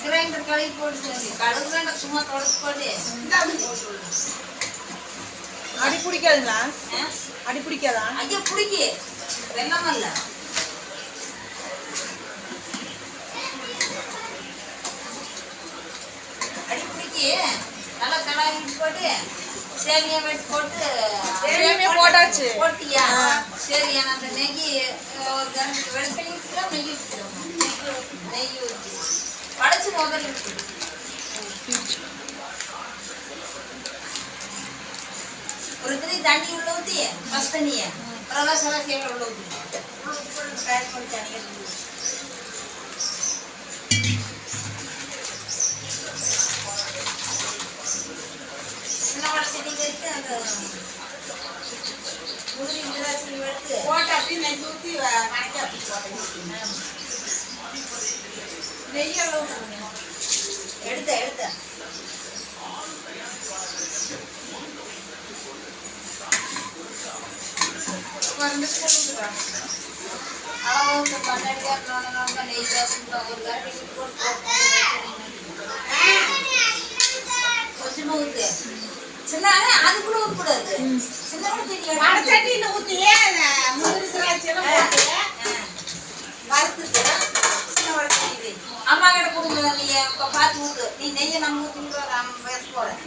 Grinder கழுவி போட்டு கழுவுல சும்மா தொடச்சு போட்டு அடி பிடிக்காதுங்களா? அடி பிடிக்காதா? ஐயா பிடிக்கி வெள்ளம் இல்ல அடி பிடிக்கி நல்லா கடாய் போட்டு சேமியா வெட்டி போட்டு சேமியா போட்டாச்சு. போட்டியா? சரி அந்த நெய் வெளுக்கி ஊற்றிக்கலாம், நெய் ஊற்றிக்கலாம். நெய் ஊற்றி படைச்சு முதல்ல ஒரு திரி தண்ணி உள்ள ஊற்றி ஃபஸ்ட் தண்ணியை அப்புறம் செலவு கேட்க உள்ள ஊற்றி பேக் பண்ணி தண்ணியை சின்ன வடை செடி வச்சு அந்த முதிரி திராட்சை எடுத்து போட்டு அப்படி நெய் ஊற்றி கணக்கி அப்படி போட்டேன். நெய் எவ்வளோ எடுத்த அளவுக்கு பண்ணாடியாக நெய் தோசை ஒரு காட்டி போட்டு கொஞ்சமா ஊத்து. சின்ன அதுக்குள்ள ஊற்றக்கூடாது. சின்ன சட்டியில் ஊற்றி முந்திரி திராட்சை வறுத்துட்டு சின்ன வடை அம்மா கிட்ட கொடுங்க. நீ பார்த்து ஊத்து. நீ நெய்யை நம்ம ஊற்றி போகிறேன்.